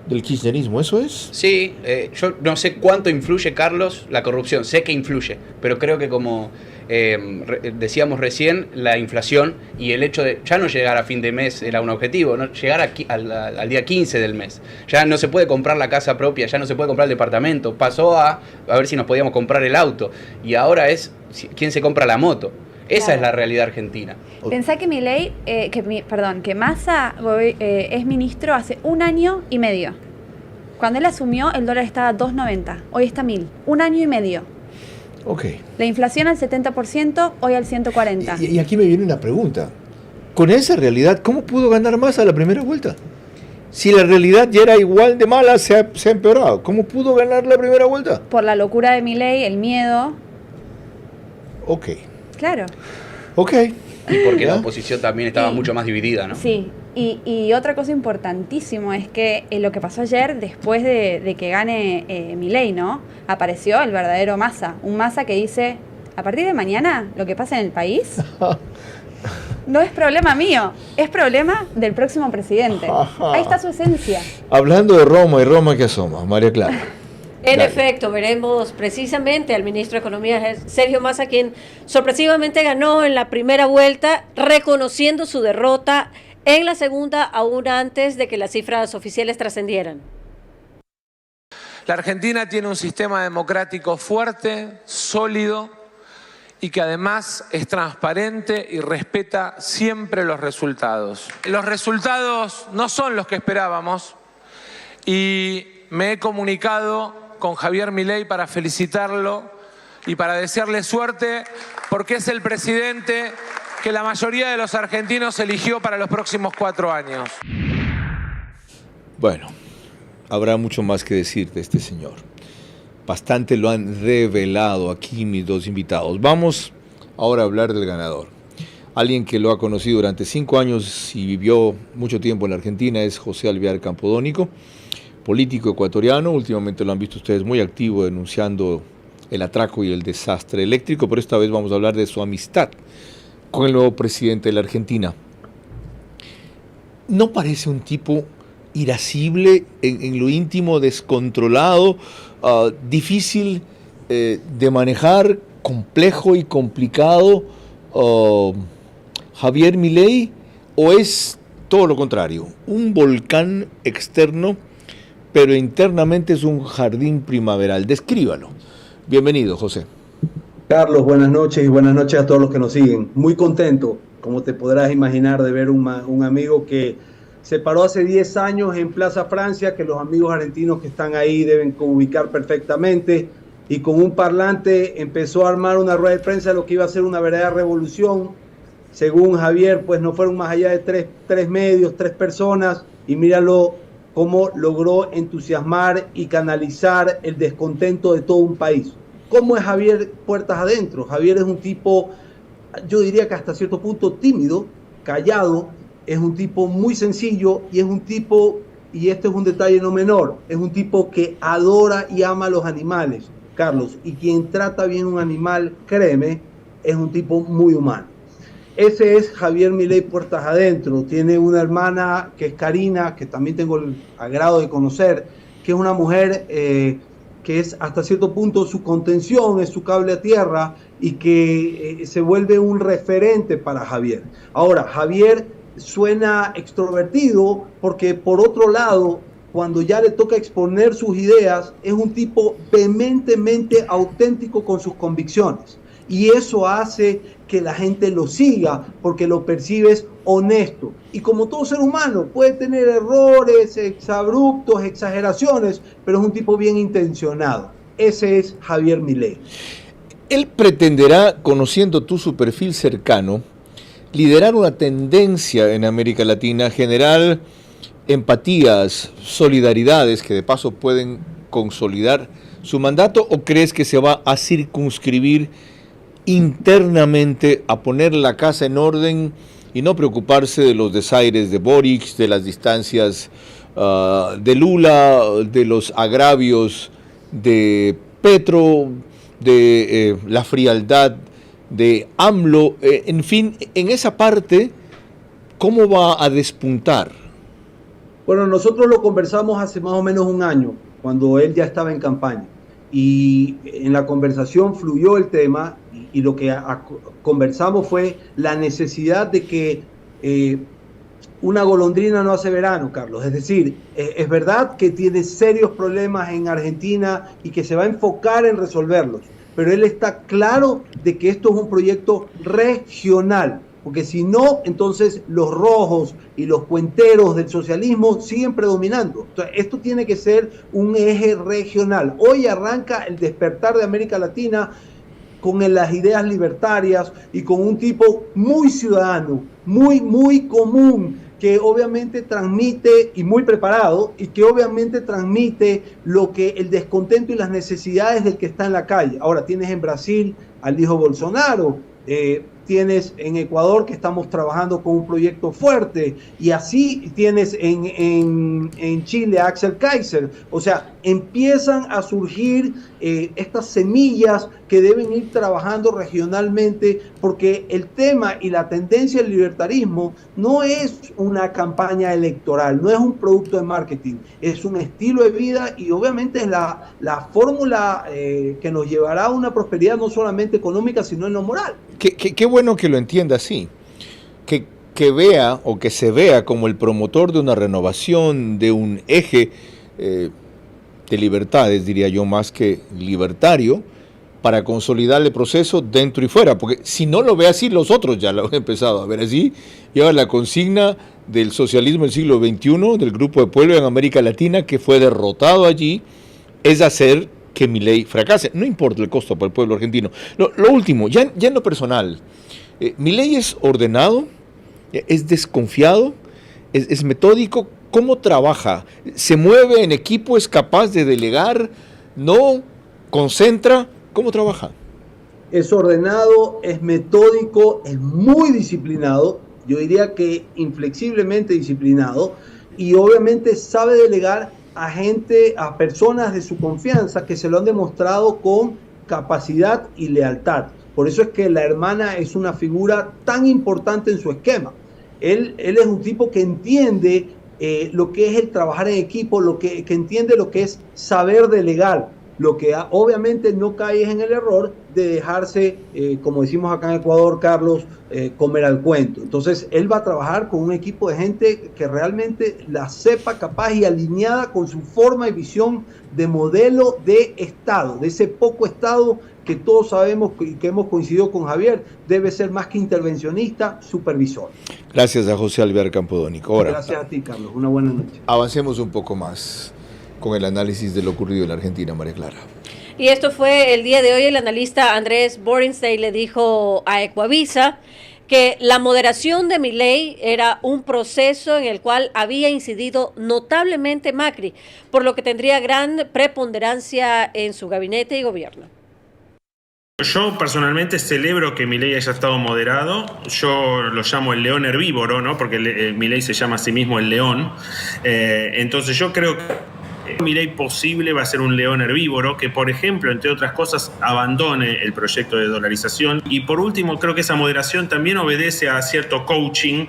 del kirchnerismo. ¿Eso es? Sí, yo no sé cuánto influye, Carlos, la corrupción. Sé que influye, pero creo que como decíamos recién, la inflación y el hecho de ya no llegar a fin de mes era un objetivo, no llegar al día 15 del mes. Ya no se puede comprar la casa propia, ya no se puede comprar el departamento. Pasó a ver si nos podíamos comprar el auto. Y ahora es quién se compra la moto. Esa es la realidad argentina. Pensá que Milei, que Massa es ministro hace 1 año y medio. Cuando él asumió, el dólar estaba a 2.90. Hoy está 1.000. 1 año y medio. Ok. La inflación al 70%, hoy al 140%. Y aquí me viene una pregunta. con esa realidad, ¿cómo pudo ganar Massa la primera vuelta? Si la realidad ya era igual de mala, se ha empeorado. ¿Cómo pudo ganar la primera vuelta? Por la locura de Milei, el miedo. Ok. Claro. Ok. Y porque la oposición también estaba mucho más dividida, ¿no? Sí. Y otra cosa importantísima es que lo que pasó ayer, después de que gane Milei, ¿no? Apareció el verdadero Massa. Un Massa que dice, a partir de mañana, lo que pasa en el país no es problema mío, es problema del próximo presidente. Ahí está su esencia. Hablando de Roma y Roma que asoma, María Clara. En efecto, veremos precisamente al ministro de Economía, Sergio Massa, quien sorpresivamente ganó en la primera vuelta, reconociendo su derrota en la segunda, aún antes de que las cifras oficiales trascendieran. La Argentina tiene un sistema democrático fuerte, sólido, y que además es transparente y respeta siempre los resultados. Los resultados no son los que esperábamos y me he comunicado con Javier Milei para felicitarlo y para desearle suerte porque es el presidente que la mayoría de los argentinos eligió para los próximos 4 años. Bueno, habrá mucho más que decir de este señor. Bastante lo han revelado aquí mis dos invitados. Vamos ahora a hablar del ganador. Alguien que lo ha conocido durante 5 años y vivió mucho tiempo en la Argentina es José Alvear Campodónico, político ecuatoriano. Últimamente lo han visto ustedes muy activo denunciando el atraco y el desastre eléctrico, pero esta vez vamos a hablar de su amistad con el nuevo presidente de la Argentina. ¿No parece un tipo irascible, en lo íntimo, descontrolado, difícil de manejar, complejo y complicado, Javier Milei, o es todo lo contrario, un volcán externo, pero internamente es un jardín primaveral? Descríbalo. Bienvenido, José. Carlos, buenas noches y buenas noches a todos los que nos siguen. Muy contento, como te podrás imaginar, de ver un amigo que se paró hace 10 años en Plaza Francia, que los amigos argentinos que están ahí deben ubicar perfectamente, y con un parlante empezó a armar una rueda de prensa de lo que iba a ser una verdadera revolución. Según Javier, pues no fueron más allá de tres medios, 3 personas, y míralo cómo logró entusiasmar y canalizar el descontento de todo un país. ¿Cómo es Javier puertas adentro? Javier es un tipo, yo diría que hasta cierto punto tímido, callado, es un tipo muy sencillo y es un tipo, y este es un detalle no menor, es un tipo que adora y ama a los animales, Carlos, y quien trata bien un animal, créeme, es un tipo muy humano. Ese es Javier Milei puertas adentro. Tiene una hermana que es Karina, que también tengo el agrado de conocer, que es una mujer que es hasta cierto punto su contención, es su cable a tierra y que se vuelve un referente para Javier. Ahora, Javier suena extrovertido porque por otro lado, cuando ya le toca exponer sus ideas, es un tipo vehementemente auténtico con sus convicciones. Y eso hace que la gente lo siga porque lo percibes honesto. Y como todo ser humano, puede tener errores, exabruptos, exageraciones, pero es un tipo bien intencionado. Ese es Javier Milei. Él pretenderá, conociendo tú su perfil cercano, liderar una tendencia en América Latina, generar empatías, solidaridades que de paso pueden consolidar su mandato, ¿o crees que se va a circunscribir internamente a poner la casa en orden y no preocuparse de los desaires de Boric, de las distancias de Lula, de los agravios de Petro, de la frialdad de AMLO, en fin, en esa parte, ¿cómo va a despuntar? Bueno, nosotros lo conversamos hace más o menos un año, cuando él ya estaba en campaña, y en la conversación fluyó el tema, y lo que conversamos fue la necesidad de que una golondrina no hace verano, Carlos. Es decir, es verdad que tiene serios problemas en Argentina y que se va a enfocar en resolverlos, pero él está claro de que esto es un proyecto regional, porque si no, entonces los rojos y los cuenteros del socialismo siguen predominando. Entonces, esto tiene que ser un eje regional. Hoy arranca el despertar de América Latina con las ideas libertarias y con un tipo muy ciudadano, muy común, que obviamente transmite, y muy preparado, y que obviamente transmite lo que el descontento y las necesidades del que está en la calle. Ahora tienes en Brasil al hijo Bolsonaro, tienes en Ecuador que estamos trabajando con un proyecto fuerte, y así tienes en Chile a Axel Kaiser. O sea, empiezan a surgir estas semillas que deben ir trabajando regionalmente, porque el tema y la tendencia del libertarismo no es una campaña electoral, no es un producto de marketing, es un estilo de vida, y obviamente es la fórmula que nos llevará a una prosperidad no solamente económica, sino en lo moral. Qué bueno que lo entienda así, que vea o que se vea como el promotor de una renovación, de un eje de libertades, diría yo, más que libertario, para consolidar el proceso dentro y fuera, porque si no lo ve así, los otros ya lo han empezado a ver así, y ahora la consigna del socialismo del siglo XXI, del Grupo de Pueblo en América Latina, que fue derrotado allí, es hacer que Milei fracase, no importa el costo para el pueblo argentino. Lo último, ya en lo personal, Milei es ordenado, es desconfiado, es metódico. ¿Cómo trabaja? ¿Se mueve en equipo? ¿Es capaz de delegar? ¿No? ¿Concentra? ¿Cómo trabaja? Es ordenado, es metódico, es muy disciplinado, yo diría que inflexiblemente disciplinado, y obviamente sabe delegar a gente, a personas de su confianza que se lo han demostrado con capacidad y lealtad. Por eso es que la hermana es una figura tan importante en su esquema. Él es un tipo que entiende lo que es el trabajar en equipo, que entiende lo que es saber delegar. Lo que obviamente no cae en el error de dejarse, como decimos acá en Ecuador, Carlos, comer al cuento. Entonces, él va a trabajar con un equipo de gente que realmente la sepa capaz y alineada con su forma y visión de modelo de Estado, de ese poco Estado que todos sabemos y que hemos coincidido con Javier, debe ser más que intervencionista, supervisor. Gracias a José Alvear Campodónico. Ahora, gracias a ti, Carlos. Una buena noche. Avancemos un poco más con el análisis de lo ocurrido en la Argentina, María Clara. Y esto fue el día de hoy. El analista Andrés Borenstein le dijo a Ecuavisa que la moderación de Milei era un proceso en el cual había incidido notablemente Macri, por lo que tendría gran preponderancia en su gabinete y gobierno. Yo personalmente celebro que Milei haya estado moderado. Yo lo llamo el león herbívoro, ¿no? Porque Milei se llama a sí mismo el león. Entonces yo creo que Milei posible va a ser un león herbívoro que, por ejemplo, entre otras cosas, abandone el proyecto de dolarización. Y por último, creo que esa moderación también obedece a cierto coaching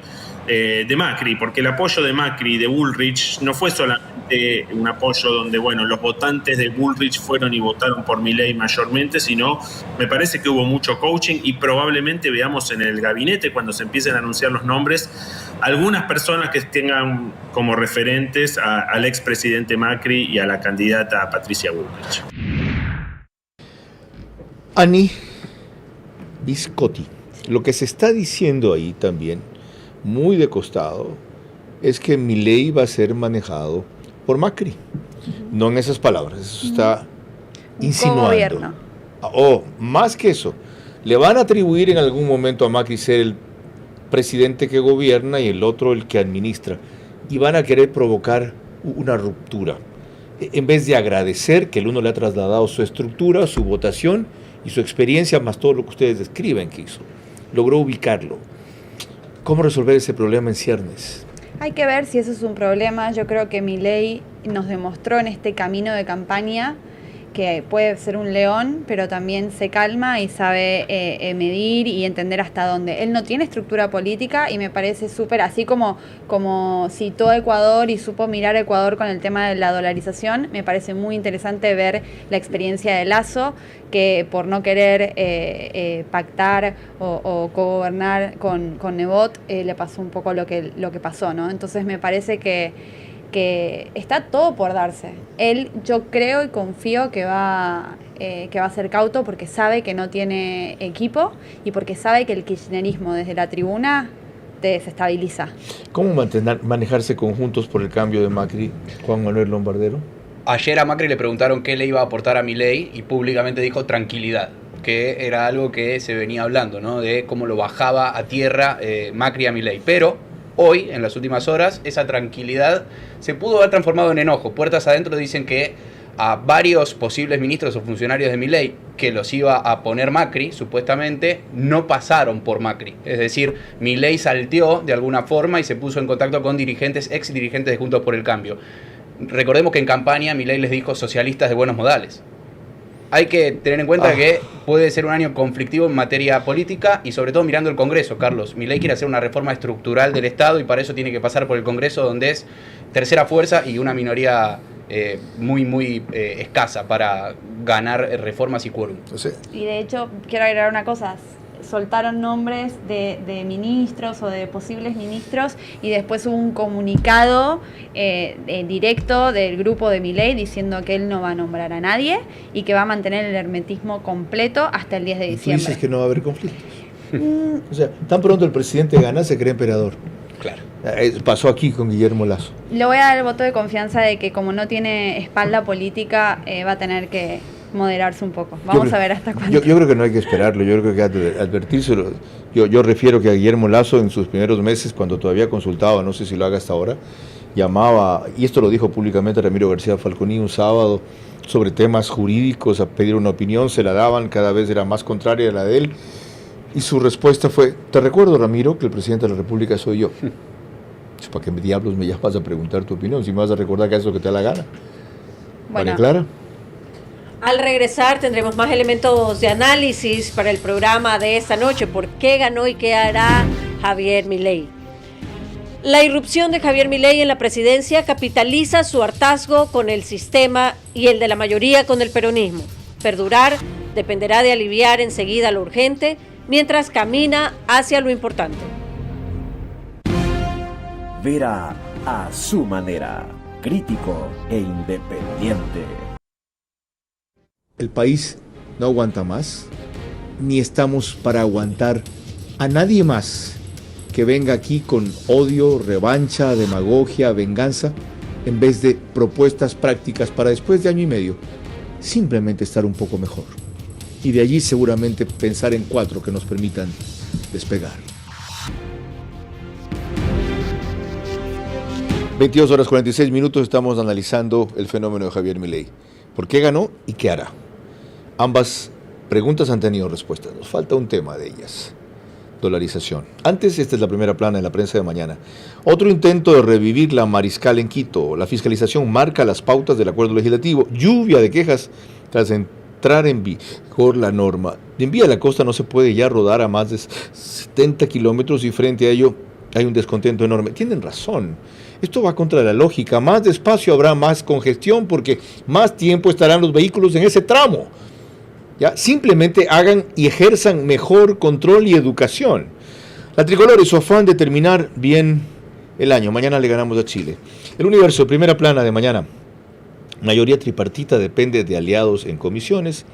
de Macri, porque el apoyo de Macri y de Bullrich no fue solamente un apoyo donde, bueno, los votantes de Bullrich fueron y votaron por Milei mayormente, sino me parece que hubo mucho coaching, y probablemente veamos en el gabinete, cuando se empiecen a anunciar los nombres, algunas personas que tengan como referentes al expresidente Macri y a la candidata Patricia Bullrich. Ani Biscotti, lo que se está diciendo ahí también, muy de costado, es que Milei va a ser manejado por Macri. No en esas palabras, eso está insinuando. Como gobierno. O más que eso, le van a atribuir en algún momento a Macri ser el presidente que gobierna y el otro el que administra, y van a querer provocar una ruptura, en vez de agradecer que el uno le ha trasladado su estructura, su votación y su experiencia, más todo lo que ustedes describen que hizo. Logró ubicarlo. ¿Cómo resolver ese problema en ciernes? Hay que ver si eso es un problema. Yo creo que Milei nos demostró en este camino de campaña que puede ser un león, pero también se calma y sabe medir y entender hasta dónde. Él no tiene estructura política y me parece súper, así como citó a Ecuador y supo mirar a Ecuador con el tema de la dolarización, me parece muy interesante ver la experiencia de Lasso, que por no querer pactar o cogobernar con Nebot, le pasó un poco lo que pasó, ¿no? Entonces me parece que está todo por darse. Él, yo creo y confío que va a ser cauto, porque sabe que no tiene equipo y porque sabe que el kirchnerismo desde la tribuna te desestabiliza. ¿Cómo manejarse conjuntos por el cambio de Macri, Juan Manuel Lombardero? Ayer a Macri le preguntaron qué le iba a aportar a Milei y públicamente dijo tranquilidad. que era algo que se venía hablando, ¿no? De cómo lo bajaba a tierra Macri a Milei. Pero hoy, en las últimas horas, esa tranquilidad se pudo haber transformado en enojo. Puertas adentro dicen que a varios posibles ministros o funcionarios de Milei que los iba a poner Macri, supuestamente, no pasaron por Macri. Es decir, Milei salteó de alguna forma y se puso en contacto con dirigentes, ex dirigentes de Juntos por el Cambio. Recordemos que en campaña Milei les dijo socialistas de buenos modales. Hay que tener en cuenta que puede ser un año conflictivo en materia política y sobre todo mirando el Congreso, Carlos. Milei quiere hacer una reforma estructural del Estado y para eso tiene que pasar por el Congreso, donde es tercera fuerza y una minoría muy escasa para ganar reformas y quórum. Y de hecho, quiero agregar una cosa. Soltaron nombres de ministros o de posibles ministros y después hubo un comunicado directo del grupo de Milei diciendo que él no va a nombrar a nadie y que va a mantener el hermetismo completo hasta el 10 de diciembre. ¿Tú dices que no va a haber conflictos? O sea, tan pronto el presidente gana, se cree emperador. Claro. Pasó aquí con Guillermo Lasso. Le voy a dar el voto de confianza de que como no tiene espalda política, va a tener que moderarse un poco. Vamos a ver hasta cuándo. Yo creo que no hay que esperarlo, yo creo que hay que advertírselo. Yo refiero que a Guillermo Lasso en sus primeros meses, cuando todavía consultaba, no sé si lo haga hasta ahora, llamaba, y esto lo dijo públicamente Ramiro García Falconi un sábado, sobre temas jurídicos, a pedir una opinión, se la daban, cada vez era más contraria a la de él, y su respuesta fue: te recuerdo, Ramiro, que el presidente de la República soy yo. ¿Para qué diablos me llamas a preguntar tu opinión? Si me vas a recordar que es lo que te da la gana. Bueno, ¿Vale, Clara? Al regresar tendremos más elementos de análisis para el programa de esta noche. ¿Por qué ganó y qué hará Javier Milei? La irrupción de Javier Milei en la presidencia capitaliza su hartazgo con el sistema y el de la mayoría con el peronismo. Perdurar dependerá de aliviar enseguida lo urgente mientras camina hacia lo importante. Vera a su manera, crítico e independiente. El país no aguanta más, ni estamos para aguantar a nadie más que venga aquí con odio, revancha, demagogia, venganza, en vez de propuestas prácticas para después de año y medio, simplemente estar un poco mejor. Y de allí seguramente pensar en 4 que nos permitan despegar. 22:46, estamos analizando el fenómeno de Javier Milei. ¿Por qué ganó y qué hará? Ambas preguntas han tenido respuestas. Nos falta un tema de ellas. Dolarización. Antes, esta es la primera plana en la prensa de mañana. Otro intento de revivir la Mariscal en Quito. La fiscalización marca las pautas del acuerdo legislativo. Lluvia de quejas tras entrar en vigor la norma. En Vía de la Costa no se puede ya rodar a más de 70 kilómetros y frente a ello hay un descontento enorme. Tienen razón. Esto va contra la lógica. Más despacio habrá más congestión porque más tiempo estarán los vehículos en ese tramo. ¿Ya? Simplemente hagan y ejerzan mejor control y educación. La tricolor y su afán de terminar bien el año. Mañana le ganamos a Chile. El Universo, primera plana de mañana. Mayoría tripartita depende de aliados en comisiones.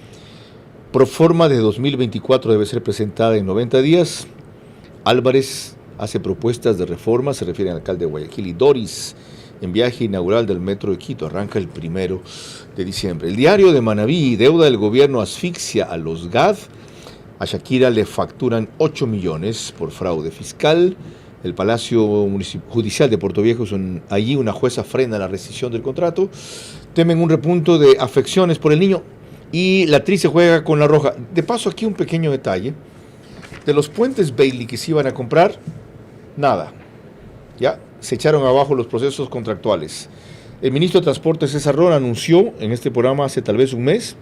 Proforma de 2024 debe ser presentada en 90 días. Álvarez hace propuestas de reforma, se refiere al alcalde de Guayaquil, y Doris en viaje inaugural del metro de Quito, arranca el 1 de diciembre. El diario de Manabí, deuda del gobierno asfixia a los GAD, a Shakira le facturan 8 millones por fraude fiscal, el Palacio Judicial de Puerto Viejo, allí una jueza frena la rescisión del contrato, temen un repunto de afecciones por el niño y la Tri se juega con la roja. De paso aquí un pequeño detalle, de los puentes Bailey que se iban a comprar, nada, ya se echaron abajo los procesos contractuales. El ministro de Transporte César Ron anunció en este programa hace tal vez un mes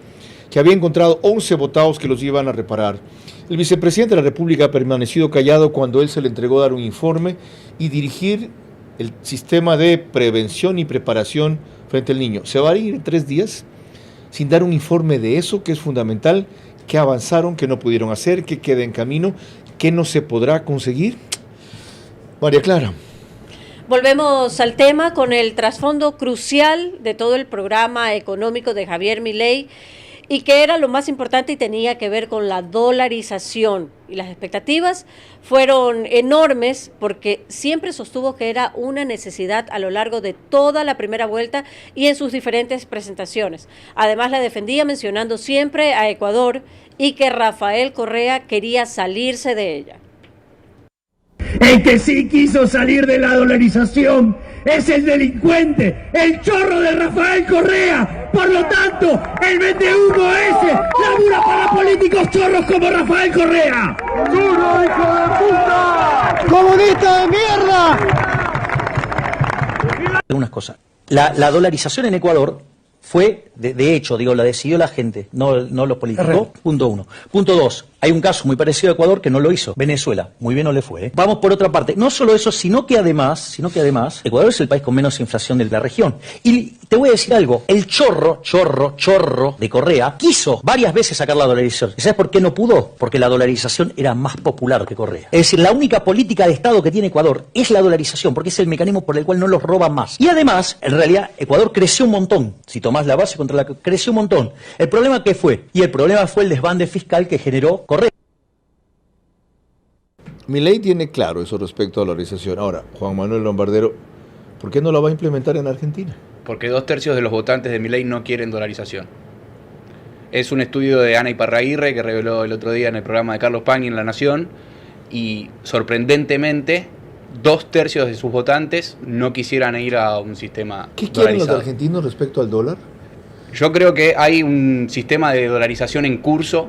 que había encontrado 11 botados que los iban a reparar. El vicepresidente de la República ha permanecido callado cuando él se le entregó dar un informe y dirigir el sistema de prevención y preparación frente al niño. Se va a ir en 3 días sin dar un informe de eso que es fundamental, que avanzaron, que no pudieron hacer, que queda en camino, que no se podrá conseguir. María Clara. Volvemos al tema con el trasfondo crucial de todo el programa económico de Javier Milei y que era lo más importante y tenía que ver con la dolarización. Y las expectativas fueron enormes porque siempre sostuvo que era una necesidad a lo largo de toda la primera vuelta y en sus diferentes presentaciones. Además la defendía mencionando siempre a Ecuador y que Rafael Correa quería salirse de ella. El que sí quiso salir de la dolarización es el delincuente, el chorro de Rafael Correa. Por lo tanto, el vendehumo ese labura para políticos chorros como Rafael Correa. ¡Churro, hijo de puta! ¡Comunista de mierda! Algunas cosas. La dolarización en Ecuador fue, de hecho, la decidió la gente, no los políticos. Correcto. Punto 1. Punto 2. Hay un caso muy parecido a Ecuador que no lo hizo. Venezuela. Muy bien no le fue. Vamos por otra parte. No solo eso, sino que además, Ecuador es el país con menos inflación de la región. Y te voy a decir algo. El chorro de Correa quiso varias veces sacar la dolarización. ¿Y sabes por qué no pudo? Porque la dolarización era más popular que Correa. Es decir, la única política de Estado que tiene Ecuador es la dolarización, porque es el mecanismo por el cual no los roban más. Y además, en realidad, Ecuador creció un montón. Si tomás la base contra la que creció un montón. ¿El problema qué fue? Y el problema fue el desbande fiscal que generó Correa. Milei tiene claro eso respecto a la dolarización. Ahora, Juan Manuel Lombardero, ¿por qué no la va a implementar en Argentina? Porque 2/3 de los votantes de Milei no quieren dolarización. Es un estudio de Ana Iparraguirre que reveló el otro día en el programa de Carlos Pagni en La Nación, y sorprendentemente 2/3 de sus votantes no quisieran ir a un sistema ¿Qué quieren dolarizado. los argentinos respecto al dólar? Yo creo que hay un sistema de dolarización en curso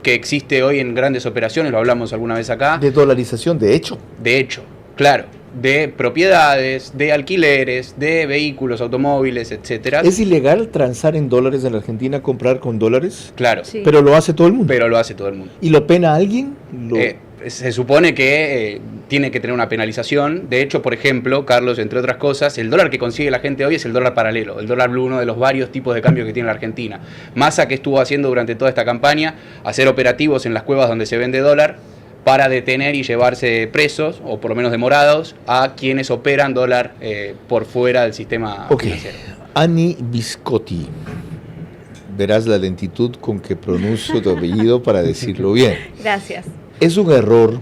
que existe hoy en grandes operaciones, lo hablamos alguna vez acá. ¿De dolarización de hecho? De hecho, claro. De propiedades, de alquileres, de vehículos, automóviles, etcétera. ¿Es ilegal transar en dólares en la Argentina, comprar con dólares? Claro. Sí. Pero lo hace todo el mundo. Pero lo hace todo el mundo. ¿Y lo pena alguien? Se supone que tiene que tener una penalización. De hecho, por ejemplo, Carlos, entre otras cosas, el dólar que consigue la gente hoy es el dólar paralelo, el dólar blue, uno de los varios tipos de cambio que tiene la Argentina. Massa, que estuvo haciendo durante toda esta campaña, hacer operativos en las cuevas donde se vende dólar para detener y llevarse presos, o por lo menos demorados, a quienes operan dólar por fuera del sistema financiero. Ani Biscotti. Verás la lentitud con que pronuncio tu apellido para decirlo bien. Gracias. ¿Es un error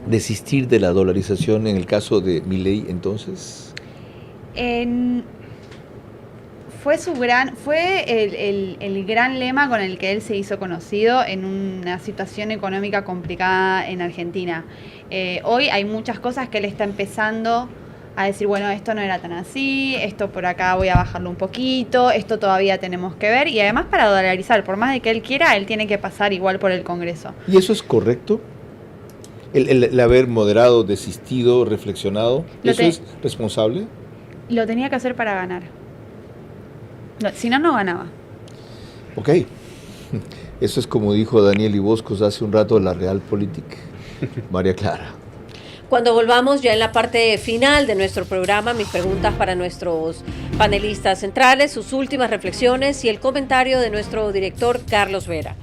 desistir de la dolarización en el caso de Milei entonces? Fue el gran lema con el que él se hizo conocido en una situación económica complicada en Argentina. Hoy hay muchas cosas que él está empezando a decir, bueno, esto no era tan así, esto por acá voy a bajarlo un poquito, esto todavía tenemos que ver, y además para dolarizar, por más de que él quiera, él tiene que pasar igual por el Congreso. ¿Y eso es correcto? El haber moderado, desistido, reflexionado, ¿eso es responsable? Lo tenía que hacer para ganar. No, si no, no ganaba. Ok. Eso es como dijo Daniel Iboscos hace un rato en la Realpolitik. María Clara. Cuando volvamos ya en la parte final de nuestro programa, mis preguntas para nuestros panelistas centrales, sus últimas reflexiones y el comentario de nuestro director Carlos Vera.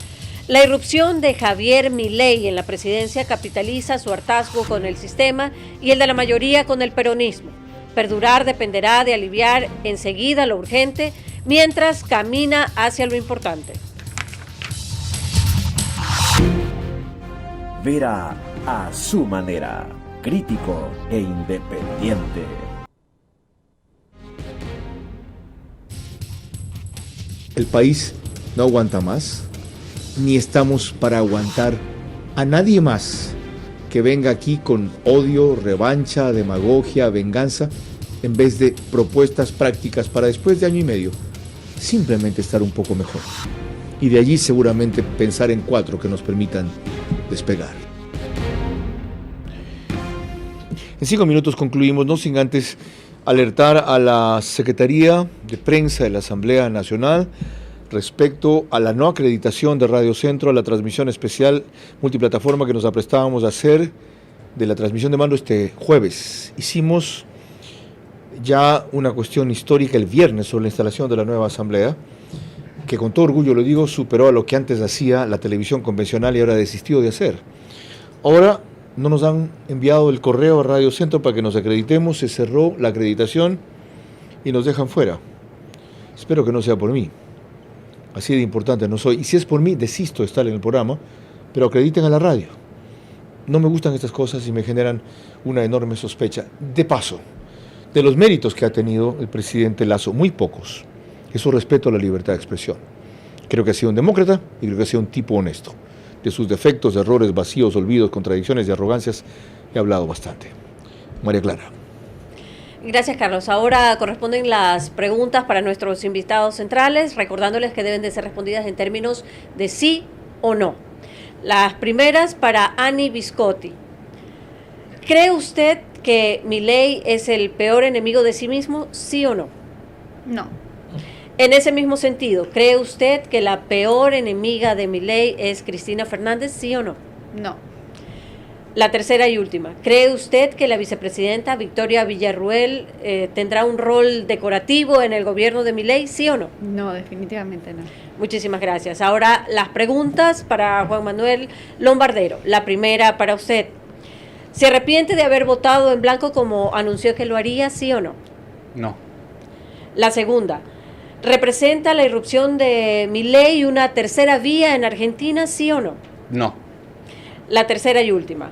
La irrupción de Javier Milei en la presidencia capitaliza su hartazgo con el sistema y el de la mayoría con el peronismo. Perdurar dependerá de aliviar enseguida lo urgente mientras camina hacia lo importante. Vera a su manera, crítico e independiente. El país no aguanta más, ni estamos para aguantar a nadie más que venga aquí con odio, revancha, demagogia, venganza, en vez de propuestas prácticas para después de año y medio, simplemente estar un poco mejor. Y de allí seguramente pensar en 4 que nos permitan despegar. En 5 minutos concluimos, no sin antes alertar a la Secretaría de Prensa de la Asamblea Nacional respecto a la no acreditación de Radio Centro a la transmisión especial multiplataforma que nos aprestábamos a hacer de la transmisión de mando este jueves. Hicimos ya una cuestión histórica el viernes sobre la instalación de la nueva asamblea, que con todo orgullo lo digo, superó a lo que antes hacía la televisión convencional y ahora ha desistido de hacer. Ahora no nos han enviado el correo a Radio Centro para que nos acreditemos, se cerró la acreditación y nos dejan fuera. Espero que no sea por mí. Así de importante no soy. Y si es por mí, desisto de estar en el programa, pero acrediten a la radio. No me gustan estas cosas y me generan una enorme sospecha. De paso, de los méritos que ha tenido el presidente Lasso, muy pocos, es su respeto a la libertad de expresión. Creo que ha sido un demócrata y creo que ha sido un tipo honesto. De sus defectos, errores, vacíos, olvidos, contradicciones y arrogancias he hablado bastante. María Clara. Gracias, Carlos. Ahora corresponden las preguntas para nuestros invitados centrales, recordándoles que deben de ser respondidas en términos de sí o no. Las primeras para Annie Viscotti. ¿Cree usted que Milei es el peor enemigo de sí mismo, sí o no? No. En ese mismo sentido, ¿cree usted que la peor enemiga de Milei es Cristina Fernández, sí o no? No. La tercera y última, ¿cree usted que la vicepresidenta Victoria Villarruel tendrá un rol decorativo en el gobierno de Milei, sí o no? No, definitivamente no. Muchísimas gracias. Ahora las preguntas para Juan Manuel Lombardero. La primera para usted. ¿Se arrepiente de haber votado en blanco como anunció que lo haría, sí o no? No. La segunda, ¿representa la irrupción de Milei una tercera vía en Argentina, sí o no? No. La tercera y última,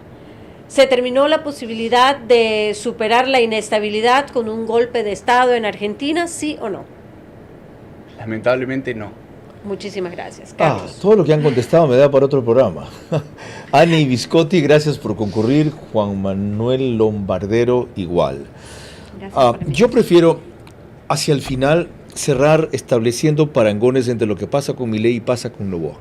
¿se terminó la posibilidad de superar la inestabilidad con un golpe de Estado en Argentina, sí o no? Lamentablemente no. Muchísimas gracias, Carlos. Todo lo que han contestado me da para otro programa. Annie Viscotti, gracias por concurrir. Juan Manuel Lombardero, igual. Yo prefiero hacia el final cerrar estableciendo parangones entre lo que pasa con Milei y pasa con Noboa.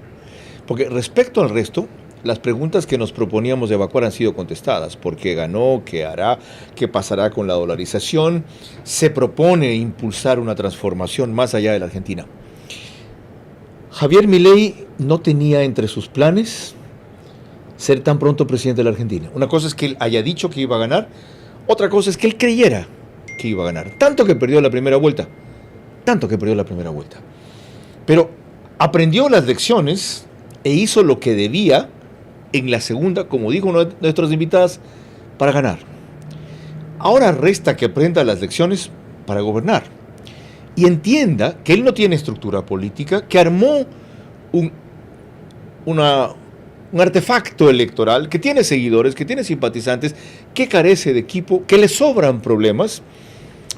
Porque respecto al resto, las preguntas que nos proponíamos de evacuar han sido contestadas. ¿Por qué ganó? ¿Qué hará? ¿Qué pasará con la dolarización? Se propone impulsar una transformación más allá de la Argentina. Javier Milei no tenía entre sus planes ser tan pronto presidente de la Argentina. Una cosa es que él haya dicho que iba a ganar, otra cosa es que él creyera que iba a ganar. Tanto que perdió la primera vuelta. Pero aprendió las lecciones e hizo lo que debía en la segunda, como dijo una de nuestras invitadas, para ganar. Ahora resta que aprenda las lecciones para gobernar y entienda que él no tiene estructura política, que armó un artefacto electoral, que tiene seguidores, que tiene simpatizantes, que carece de equipo, que le sobran problemas,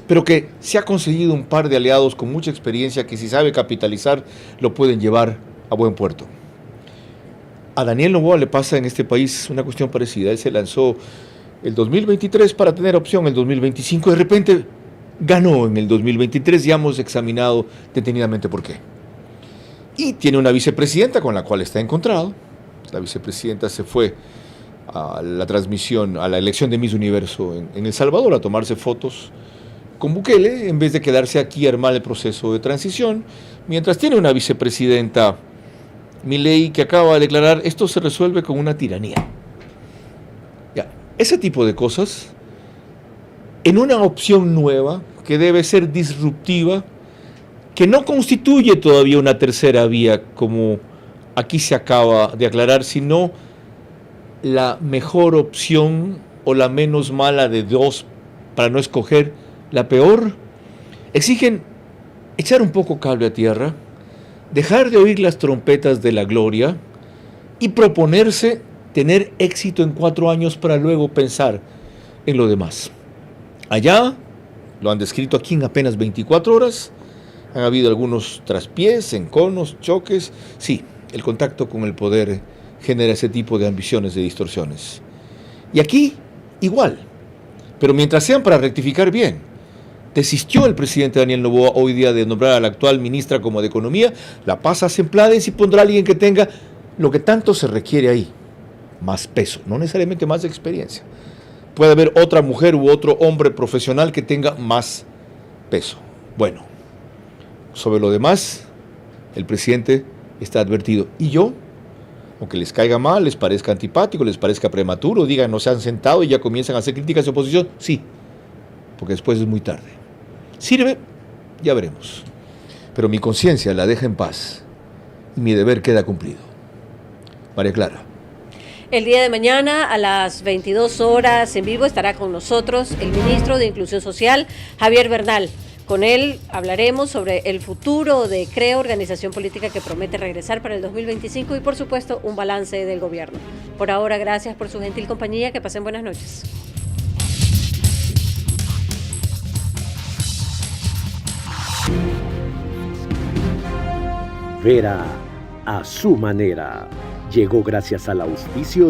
pero que se ha conseguido un par de aliados con mucha experiencia que si sabe capitalizar lo pueden llevar a buen puerto. A Daniel Noboa le pasa en este país una cuestión parecida. Él se lanzó el 2023 para tener opción el 2025. De repente ganó en el 2023 y hemos examinado detenidamente por qué. Y tiene una vicepresidenta con la cual está encontrado. La vicepresidenta se fue a la transmisión, a la elección de Miss Universo en El Salvador a tomarse fotos con Bukele, en vez de quedarse aquí a armar el proceso de transición, mientras tiene una vicepresidenta, Milei, que acaba de declarar, esto se resuelve con una tiranía. Ya, ese tipo de cosas, en una opción nueva, que debe ser disruptiva, que no constituye todavía una tercera vía, como aquí se acaba de aclarar, sino la mejor opción o la menos mala de dos, para no escoger la peor, exigen echar un poco cable a tierra, dejar de oír las trompetas de la gloria y proponerse tener éxito en 4 años para luego pensar en lo demás. Allá, lo han descrito aquí en apenas 24 horas, han habido algunos traspiés, enconos, choques. Sí, el contacto con el poder genera ese tipo de ambiciones, de distorsiones. Y aquí, igual, pero mientras sean para rectificar bien. Desistió el presidente Daniel Noboa hoy día de nombrar a la actual ministra como de Economía, la pasa a Semplades y pondrá a alguien que tenga lo que tanto se requiere ahí, más peso, no necesariamente más experiencia. Puede haber otra mujer u otro hombre profesional que tenga más peso. Bueno, sobre lo demás, el presidente está advertido. Y yo, aunque les caiga mal, les parezca antipático, les parezca prematuro, digan no se han sentado y ya comienzan a hacer críticas de oposición, sí, porque después es muy tarde. ¿Sirve? Ya veremos. Pero mi conciencia la deja en paz y mi deber queda cumplido. María Clara. El día de mañana a las 22 horas en vivo estará con nosotros el ministro de Inclusión Social, Javier Bernal, Con él hablaremos sobre el futuro de CREO, organización política que promete regresar para el 2025 y por supuesto un balance del gobierno. Por ahora, gracias por su gentil compañía, que pasen buenas noches. Vera, a su manera, llegó gracias al auspicio